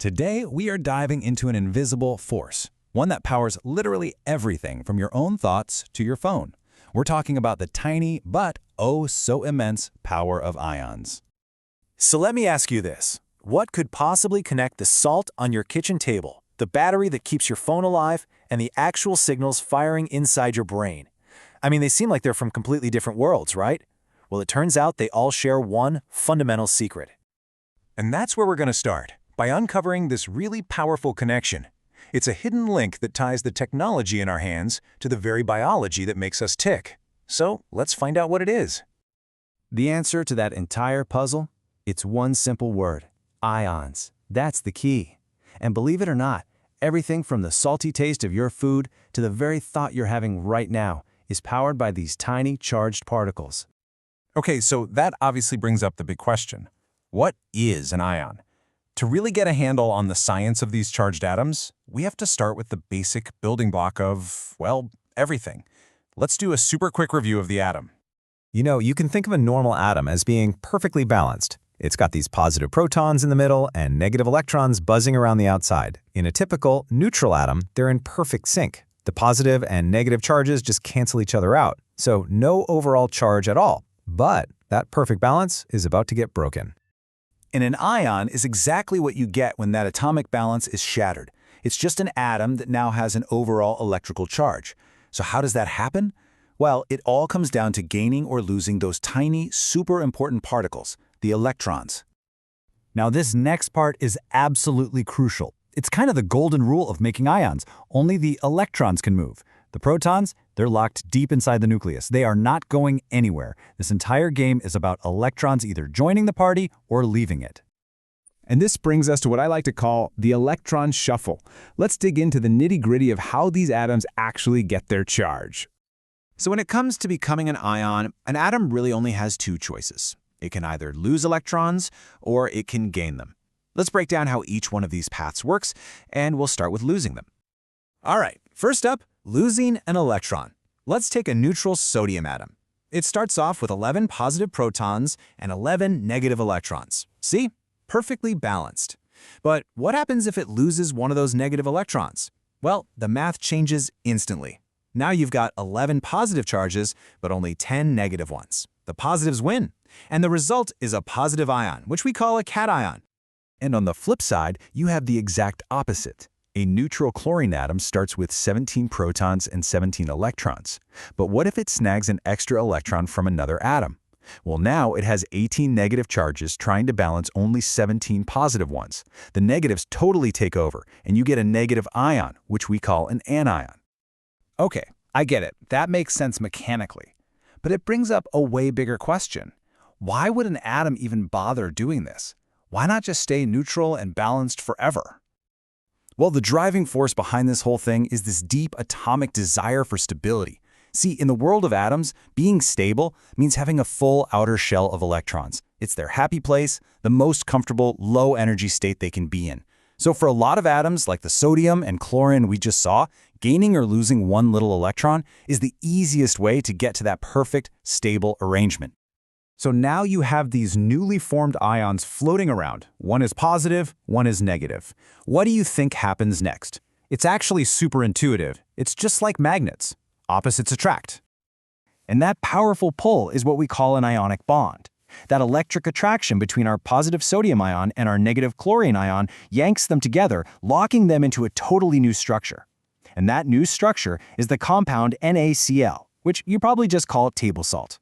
Today, we are diving into an invisible force, one that powers literally everything from your own thoughts to your phone. We're talking about the tiny but oh so immense power of ions. So let me ask you this. What could possibly connect the salt on your kitchen table, the battery that keeps your phone alive, and the actual signals firing inside your brain? I mean, they seem like they're from completely different worlds, right? Well, it turns out they all share one fundamental secret. And that's where we're going to start, by uncovering this really powerful connection. It's a hidden link that ties the technology in our hands to the very biology that makes us tick. So let's find out what it is. The answer to that entire puzzle? It's one simple word: ions. That's the key. And believe it or not, everything from the salty taste of your food to the very thought you're having right now is powered by these tiny charged particles. Okay, so that obviously brings up the big question. What is an ion? To really get a handle on the science of these charged atoms, we have to start with the basic building block of, well, everything. Let's do a super quick review of the atom. You can think of a normal atom as being perfectly balanced. It's got these positive protons in the middle and negative electrons buzzing around the outside. In a typical neutral atom, they're in perfect sync. The positive and negative charges just cancel each other out, so no overall charge at all. But that perfect balance is about to get broken. And an ion is exactly what you get when that atomic balance is shattered. It's just an atom that now has an overall electrical charge. So how does that happen? Well, it all comes down to gaining or losing those tiny, super important particles, the electrons. Now this next part is absolutely crucial. It's kind of the golden rule of making ions. Only the electrons can move. The protons, they're locked deep inside the nucleus. They are not going anywhere. This entire game is about electrons either joining the party or leaving it. And this brings us to what I like to call the electron shuffle. Let's dig into the nitty-gritty of how these atoms actually get their charge. So when it comes to becoming an ion, an atom really only has two choices. It can either lose electrons or it can gain them. Let's break down how each one of these paths works, and we'll start with losing them. All right, first up, losing an electron. Let's take a neutral sodium atom. It starts off with 11 positive protons and 11 negative electrons. See? Perfectly balanced. But what happens if it loses one of those negative electrons? Well, the math changes instantly. Now you've got 11 positive charges, but only 10 negative ones. The positives win, and the result is a positive ion, which we call a cation. And on the flip side, you have the exact opposite. A neutral chlorine atom starts with 17 protons and 17 electrons. But what if it snags an extra electron from another atom? Well, now it has 18 negative charges trying to balance only 17 positive ones. The negatives totally take over, and you get a negative ion, which we call an anion. Okay, I get it. That makes sense mechanically. But it brings up a way bigger question. Why would an atom even bother doing this? Why not just stay neutral and balanced forever? Well, the driving force behind this whole thing is this deep atomic desire for stability. See, in the world of atoms, being stable means having a full outer shell of electrons. It's their happy place, the most comfortable, low-energy state they can be in. So for a lot of atoms, like the sodium and chlorine we just saw, gaining or losing one little electron is the easiest way to get to that perfect, stable arrangement. So now you have these newly formed ions floating around. One is positive, one is negative. What do you think happens next? It's actually super intuitive. It's just like magnets. Opposites attract. And that powerful pull is what we call an ionic bond. That electric attraction between our positive sodium ion and our negative chlorine ion yanks them together, locking them into a totally new structure. And that new structure is the compound NaCl, which you probably just call table salt.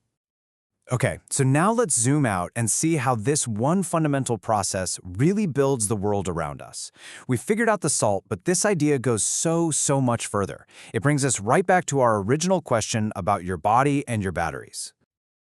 Okay, so now let's zoom out and see how this one fundamental process really builds the world around us. We figured out the salt, but this idea goes so much further. It brings us right back to our original question about your body and your batteries.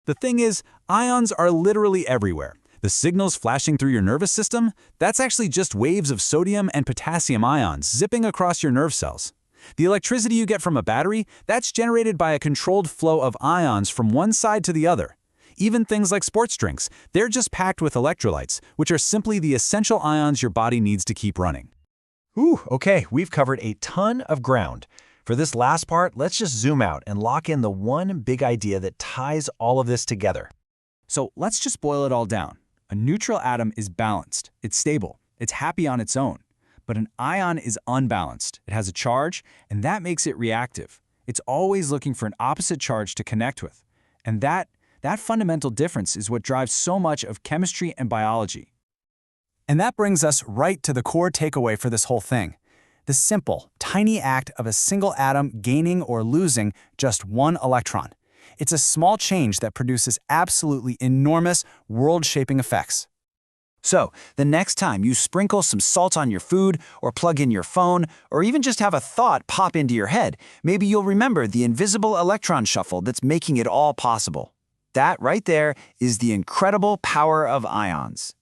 The thing is, ions are literally everywhere. The signals flashing through your nervous system, that's actually just waves of sodium and potassium ions zipping across your nerve cells. The electricity you get from a battery, that's generated by a controlled flow of ions from one side to the other. Even things like sports drinks, they're just packed with electrolytes, which are simply the essential ions your body needs to keep running. Okay, we've covered a ton of ground. For this last part, let's just zoom out and lock in the one big idea that ties all of this together. So let's just boil it all down. A neutral atom is balanced, it's stable, It's happy on its own. But an ion is unbalanced. It has a charge, and that makes it reactive. It's always looking for an opposite charge to connect with. And that fundamental difference is what drives so much of chemistry and biology. And that brings us right to the core takeaway for this whole thing. The simple, tiny act of a single atom gaining or losing just one electron. It's a small change that produces absolutely enormous, world-shaping effects. So, the next time you sprinkle some salt on your food, or plug in your phone, or even just have a thought pop into your head, maybe you'll remember the invisible electron shuffle that's making it all possible. That right there is the incredible power of ions.